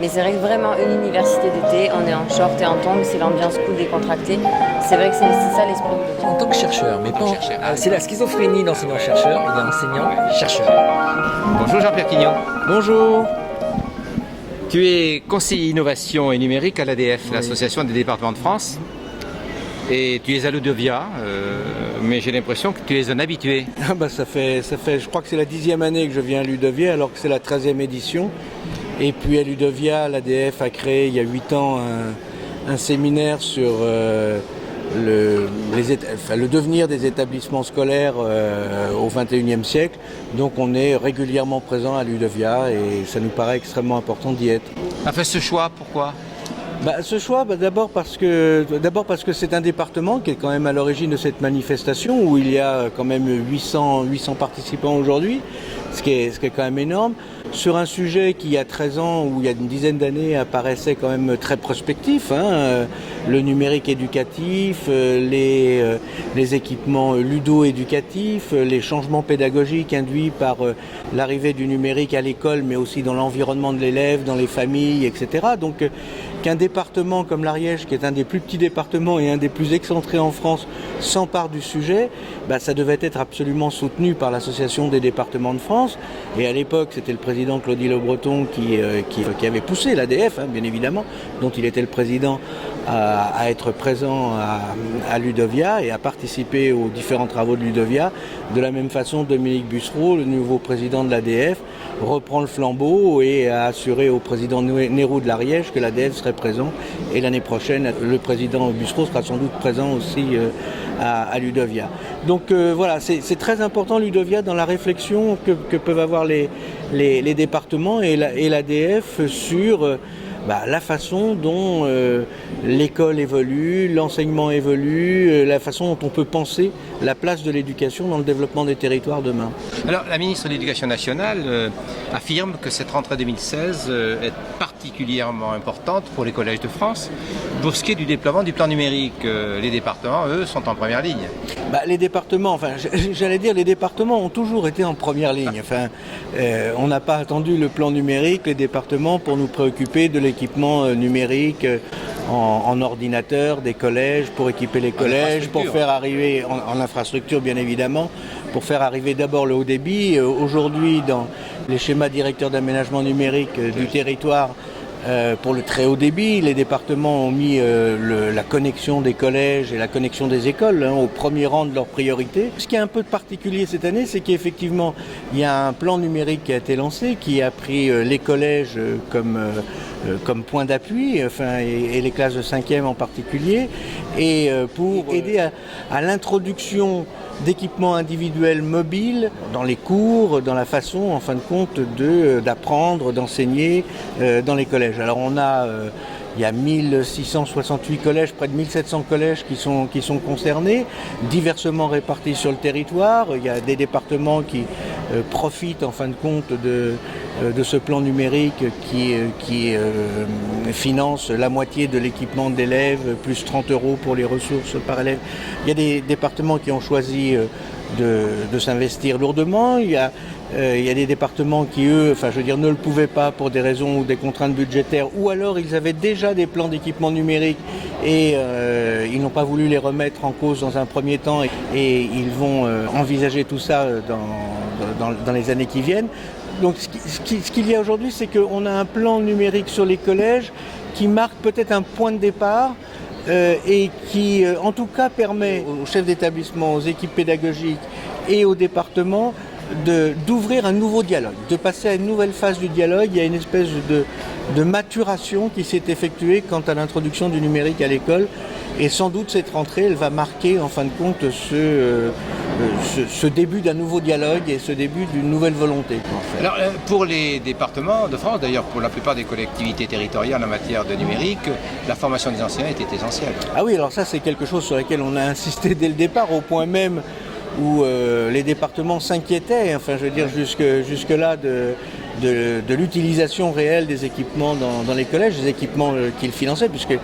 Mais c'est vrai que vraiment une université d'été, on est en short et en tongs, c'est l'ambiance cool décontractée. C'est vrai que c'est ça l'esprit de En tant que chercheur, mais pas c'est la schizophrénie d'enseignant-chercheur, il est enseignant-chercheur. Bonjour Jean-Pierre Quignon. Bonjour. Tu es conseiller innovation et numérique à l'ADF, l'Association des départements de France. Et tu es à l'Udovia, mais j'ai l'impression que tu es un habitué. Ça fait, je crois que c'est la 10e année que je viens à l'Udovia, alors que c'est la 13e édition. Et puis à l'Udovia, l'ADF a créé il y a 8 ans un séminaire sur le devenir des établissements scolaires au XXIe siècle. Donc on est régulièrement présent à l'Udovia et ça nous paraît extrêmement important d'y être. Enfin, ce choix, pourquoi ? Ce choix, d'abord parce que c'est un département qui est quand même à l'origine de cette manifestation où il y a quand même 800 participants aujourd'hui, ce qui est quand même énorme, sur un sujet qui il y a 13 ans ou il y a une dizaine d'années apparaissait quand même très prospectif, le numérique éducatif, les équipements ludo-éducatifs, les changements pédagogiques induits par l'arrivée du numérique à l'école mais aussi dans l'environnement de l'élève, dans les familles, etc. Donc qu'un département comme l'Ariège, qui est un des plus petits départements et un des plus excentrés en France, s'empare du sujet, ça devait être absolument soutenu par l'Association des départements de France. Et à l'époque, c'était le président Claudie Le Breton qui avait poussé l'ADF, bien évidemment, dont il était le président, à être présent à l'Udovia et à participer aux différents travaux de l'Udovia. De la même façon, Dominique Bussereau, le nouveau président de l'ADF, reprend le flambeau et a assuré au président Nérou de l'Ariège que l'ADF serait présent. Et l'année prochaine, le président Bussereau sera sans doute présent aussi à l'Udovia. Donc voilà, c'est très important l'Udovia dans la réflexion que peuvent avoir les départements et l'ADF sur la façon dont l'école évolue, l'enseignement évolue, la façon dont on peut penser la place de l'éducation dans le développement des territoires demain. Alors, la ministre de l'Éducation nationale affirme que cette rentrée 2016 est particulièrement importante pour les collèges de France. Pour ce qui est du déploiement du plan numérique, les départements, eux, sont en première ligne. Les départements ont toujours été en première ligne. On n'a pas attendu le plan numérique, les départements, pour nous préoccuper de l'équipement numérique en ordinateur des collèges, pour équiper les collèges, pour faire arriver en infrastructure bien évidemment, pour faire arriver d'abord le haut débit. Aujourd'hui, dans les schémas directeurs d'aménagement numérique du territoire, pour le très haut débit, les départements ont mis la connexion des collèges et la connexion des écoles au premier rang de leurs priorités. Ce qui est un peu particulier cette année, c'est qu'effectivement, il y a un plan numérique qui a été lancé, qui a pris les collèges comme point d'appui, et les classes de 5e en particulier, et pour aider à l'introduction d'équipements individuels mobiles dans les cours, dans la façon, en fin de compte, d'apprendre, d'enseigner dans les collèges. Alors il y a 1668 collèges, près de 1700 collèges qui sont concernés, diversement répartis sur le territoire. Il y a des départements qui profitent en fin de compte de ce plan numérique qui finance la moitié de l'équipement d'élèves, plus 30 € pour les ressources par élève. Il y a des départements qui ont choisi de s'investir lourdement. Il y a des départements qui, eux, ne le pouvaient pas pour des raisons ou des contraintes budgétaires, ou alors ils avaient déjà des plans d'équipement numérique et ils n'ont pas voulu les remettre en cause dans un premier temps et ils vont envisager tout ça dans les années qui viennent. Donc ce qu'il y a aujourd'hui, c'est qu'on a un plan numérique sur les collèges qui marque peut-être un point de départ et qui, en tout cas, permet aux chefs d'établissement, aux équipes pédagogiques et aux départements d'ouvrir un nouveau dialogue, de passer à une nouvelle phase du dialogue. Il y a une espèce de maturation qui s'est effectuée quant à l'introduction du numérique à l'école. Et sans doute cette rentrée, elle va marquer en fin de compte ce début d'un nouveau dialogue et ce début d'une nouvelle volonté. Alors, pour les départements de France, d'ailleurs pour la plupart des collectivités territoriales en matière de numérique, la formation des enseignants était essentielle. Ah oui, alors ça c'est quelque chose sur lequel on a insisté dès le départ, au point même où les départements s'inquiétaient, jusque-là de l'utilisation réelle des équipements dans les collèges, des équipements qu'ils finançaient, puisque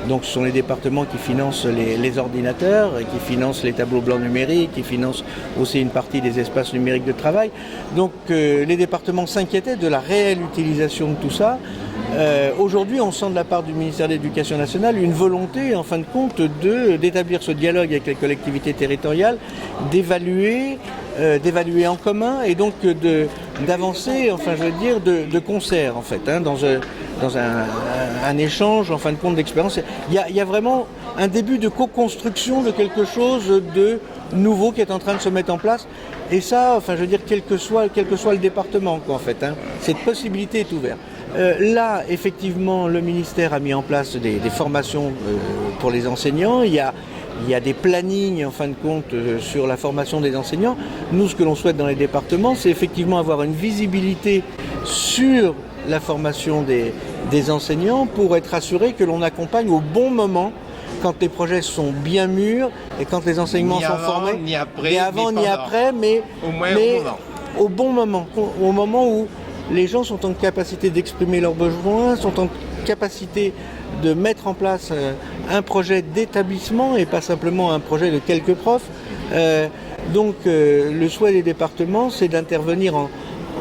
donc ce sont les départements qui financent les ordinateurs, et qui financent les tableaux blancs numériques, qui financent aussi une partie des espaces numériques de travail. Donc les départements s'inquiétaient de la réelle utilisation de tout ça. Aujourd'hui, on sent de la part du ministère de l'Éducation nationale une volonté, en fin de compte, d'établir ce dialogue avec les collectivités territoriales, d'évaluer en commun et donc d'avancer, enfin je veux dire, de concert en fait, dans un échange en fin de compte d'expérience. Il y a vraiment un début de co-construction de quelque chose de nouveau qui est en train de se mettre en place. Et ça, enfin je veux dire, quel que soit le département, quoi, en fait, cette possibilité est ouverte. Là, effectivement, le ministère a mis en place des formations pour les enseignants. Il y a des plannings, en fin de compte, sur la formation des enseignants. Nous, ce que l'on souhaite dans les départements, c'est effectivement avoir une visibilité sur la formation des enseignants pour être assuré que l'on accompagne au bon moment, quand les projets sont bien mûrs et quand les enseignements sont formés. Ni après, ni avant, ni après, mais au bon moment. Au moment où les gens sont en capacité d'exprimer leurs besoins, sont en capacité de mettre en place un projet d'établissement et pas simplement un projet de quelques profs. Donc le souhait des départements, c'est d'intervenir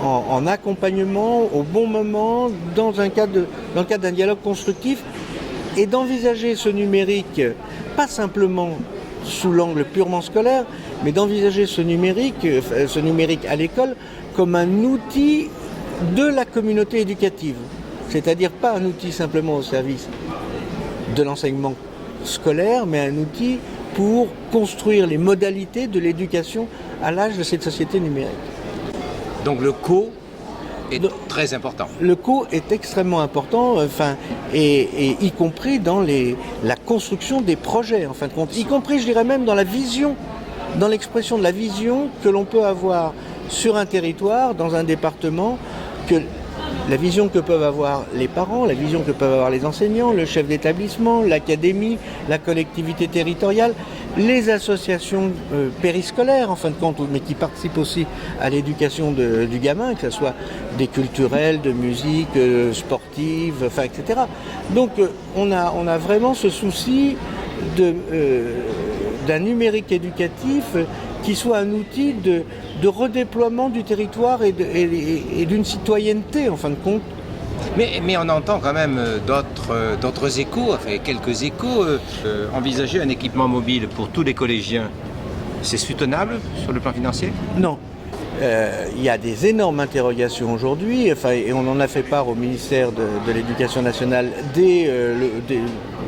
en accompagnement au bon moment dans le cadre d'un dialogue constructif et d'envisager ce numérique pas simplement sous l'angle purement scolaire, mais d'envisager ce numérique à l'école comme un outil de la communauté éducative, c'est-à-dire pas un outil simplement au service de l'enseignement scolaire, mais un outil pour construire les modalités de l'éducation à l'âge de cette société numérique. Donc le co est très important. Le co est extrêmement important, et y compris dans la construction des projets, en fin de compte, y compris, je dirais même, dans la vision, dans l'expression de la vision que l'on peut avoir sur un territoire, dans un département, la vision que peuvent avoir les parents, la vision que peuvent avoir les enseignants, le chef d'établissement, l'académie, la collectivité territoriale, les associations périscolaires en fin de compte, mais qui participent aussi à l'éducation du gamin, que ce soit des culturels, de musique, sportive, etc. Donc on a vraiment ce souci d'un numérique éducatif qui soit un outil de redéploiement du territoire et d'une citoyenneté, en fin de compte. Mais on entend quand même d'autres échos, quelques échos. Envisager un équipement mobile pour tous les collégiens, c'est soutenable sur le plan financier ? Non. Il y a des énormes interrogations aujourd'hui, et on en a fait part au ministère de l'Éducation nationale dès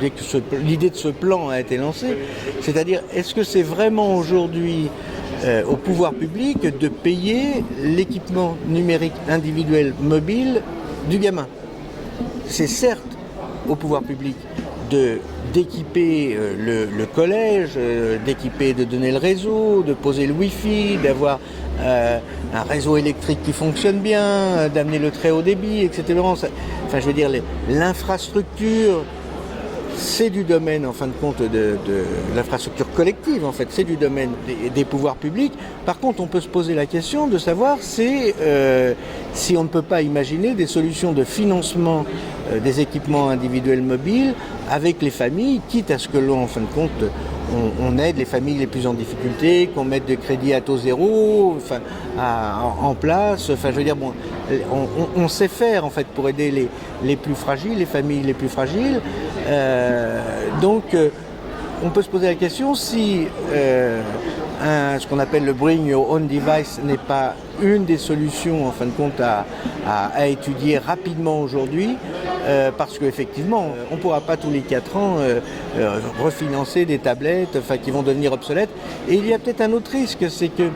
que l'idée de ce plan a été lancée. C'est-à-dire, est-ce que c'est vraiment aujourd'hui au pouvoir public de payer l'équipement numérique individuel mobile du gamin? C'est certes au pouvoir public d'équiper le collège, de donner le réseau, de poser le Wi-Fi, d'avoir un réseau électrique qui fonctionne bien, d'amener le très haut débit, etc. Je veux dire, l'infrastructure, c'est du domaine, en fin de compte, de l'infrastructure collective, en fait, c'est du domaine des pouvoirs publics. Par contre, on peut se poser la question de savoir si on ne peut pas imaginer des solutions de financement des équipements individuels mobiles avec les familles, quitte à ce que l'on, en fin de compte, on aide les familles les plus en difficulté, qu'on mette des crédits à taux zéro en place. Je veux dire, on sait faire, en fait, pour aider les plus fragiles, les familles les plus fragiles. Donc, on peut se poser la question si ce qu'on appelle le Bring Your Own Device n'est pas une des solutions, en fin de compte, à étudier rapidement aujourd'hui, parce qu'effectivement, on ne pourra pas tous les 4 ans refinancer des tablettes qui vont devenir obsolètes. Et il y a peut-être un autre risque, c'est que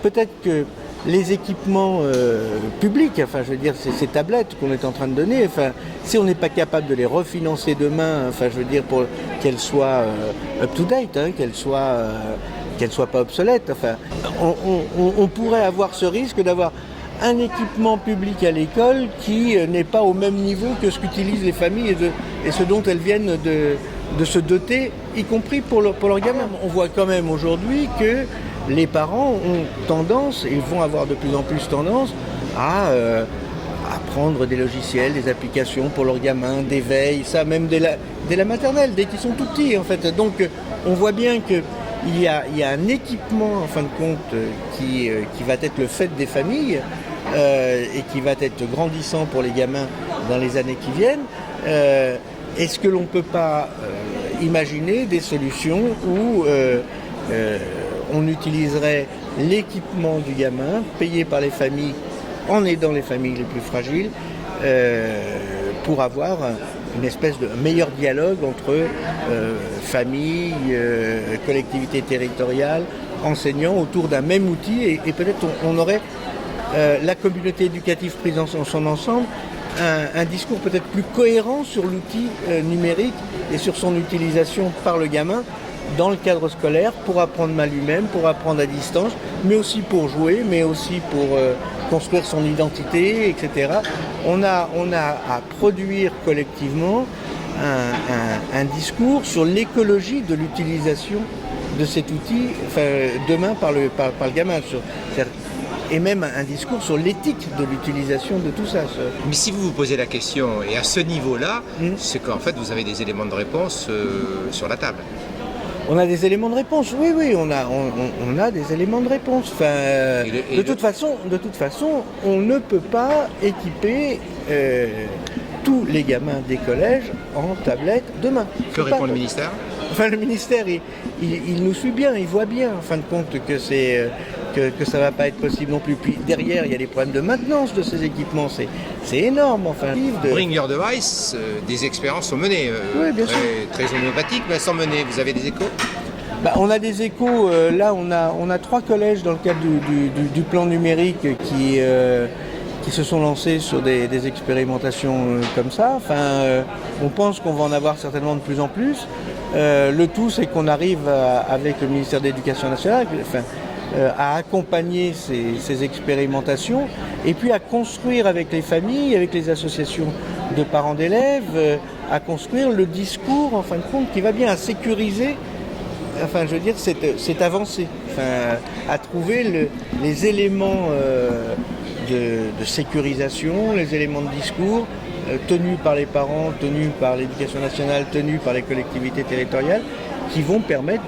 peut-être que les équipements publics, je veux dire, ces tablettes qu'on est en train de donner, si on n'est pas capable de les refinancer demain, je veux dire, pour qu'elles soient up-to-date, qu'elles soient pas obsolètes, on pourrait avoir ce risque d'avoir un équipement public à l'école qui n'est pas au même niveau que ce qu'utilisent les familles et ce dont elles viennent de se doter, y compris pour leurs gamins. On voit quand même aujourd'hui que les parents ont tendance, et vont avoir de plus en plus tendance, à prendre des logiciels, des applications pour leurs gamins, des veilles, ça même dès la maternelle, dès qu'ils sont tout petits, en fait. Donc on voit bien qu'il y a un équipement, en fin de compte, qui va être le fait des familles, et qui va être grandissant pour les gamins dans les années qui viennent, est-ce que l'on ne peut pas imaginer des solutions où on utiliserait l'équipement du gamin payé par les familles en aidant les familles les plus fragiles pour avoir une espèce de meilleur dialogue entre familles, collectivités territoriales, enseignants autour d'un même outil et peut-être on aurait la communauté éducative prise dans son ensemble un discours peut-être plus cohérent sur l'outil numérique et sur son utilisation par le gamin dans le cadre scolaire pour apprendre à lui-même, pour apprendre à distance, mais aussi pour jouer, mais aussi pour construire son identité, etc. On a à produire collectivement un discours sur l'écologie de l'utilisation de cet outil demain par le gamin. Et même un discours sur l'éthique de l'utilisation de tout ça. Mais si vous vous posez la question, et à ce niveau-là, c'est qu'en fait vous avez des éléments de réponse sur la table. On a des éléments de réponse, oui, on a des éléments de réponse. De toute façon, on ne peut pas équiper tous les gamins des collèges en tablette demain. Que répond le ministère ? Le ministère, il nous suit bien, il voit bien, en fin de compte, que ça ne va pas être possible non plus. Puis derrière, il y a les problèmes de maintenance de ces équipements, c'est énorme. Bring Your Device, des expériences sont menées, oui, bien sûr. Très homéopathiques, mais elles sont menées. Vous avez des échos ? On a des échos, là on a 3 collèges dans le cadre du plan numérique qui se sont lancés sur des expérimentations comme ça. On pense qu'on va en avoir certainement de plus en plus. Le tout, c'est qu'on arrive avec le ministère de l'Éducation nationale à accompagner ces expérimentations et puis à construire avec les familles, avec les associations de parents d'élèves, à construire le discours, en fin de compte, qui va bien à sécuriser cette avancée, à trouver les éléments de sécurisation, les éléments de discours tenus par les parents, tenus par l'Éducation nationale, tenus par les collectivités territoriales, qui vont permettre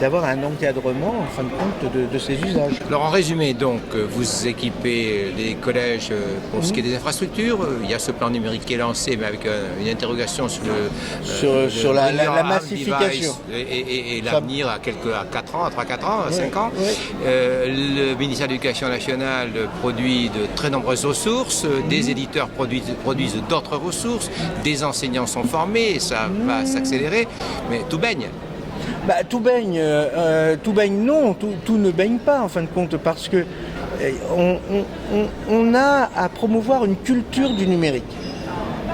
d'avoir un encadrement, en fin de compte, de ces usages. Alors en résumé, donc, vous équipez les collèges pour ce qui est des infrastructures. Il y a ce plan numérique qui est lancé, mais avec une interrogation sur la massification. Et l'avenir à 4 ans, à 3-4 ans, à 5 ans. Oui. Le ministère de l'Éducation nationale produit de très nombreuses ressources, des éditeurs produisent d'autres ressources, des enseignants sont formés, et ça va s'accélérer, mais tout baigne. Tout baigne, non, tout ne baigne pas en fin de compte, parce que on a à promouvoir une culture du numérique.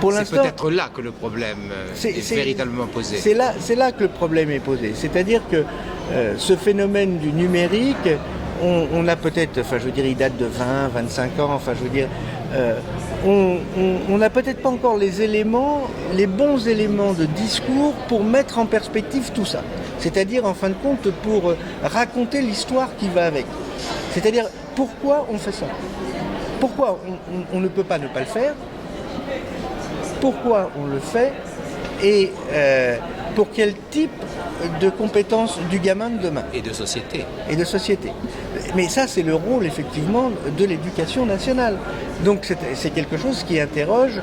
C'est peut-être là que le problème est véritablement posé. C'est là que le problème est posé. C'est-à-dire que ce phénomène du numérique, on a peut-être, il date de 20, 25 ans, on n'a peut-être pas encore les bons éléments de discours pour mettre en perspective tout ça. C'est-à-dire, en fin de compte, pour raconter l'histoire qui va avec. C'est-à-dire, pourquoi on fait ça ? Pourquoi on ne peut pas ne pas le faire ? Pourquoi on le fait ? Et pour quel type de compétences du gamin de demain ? Et de société. Mais ça, c'est le rôle, effectivement, de l'éducation nationale. Donc, c'est quelque chose qui interroge,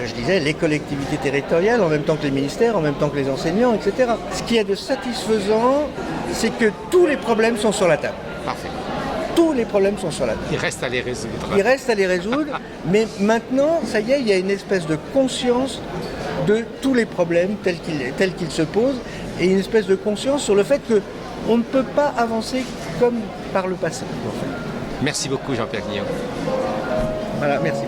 je disais, les collectivités territoriales, en même temps que les ministères, en même temps que les enseignants, etc. Ce qui est de satisfaisant, c'est que tous les problèmes sont sur la table. Parfait. Tous les problèmes sont sur la table. Il reste à les résoudre. Mais maintenant, ça y est, il y a une espèce de conscience de tous les problèmes tels qu'ils se posent, et une espèce de conscience sur le fait qu'on ne peut pas avancer comme par le passé. Merci beaucoup, Jean-Pierre Guillon. Voilà, merci.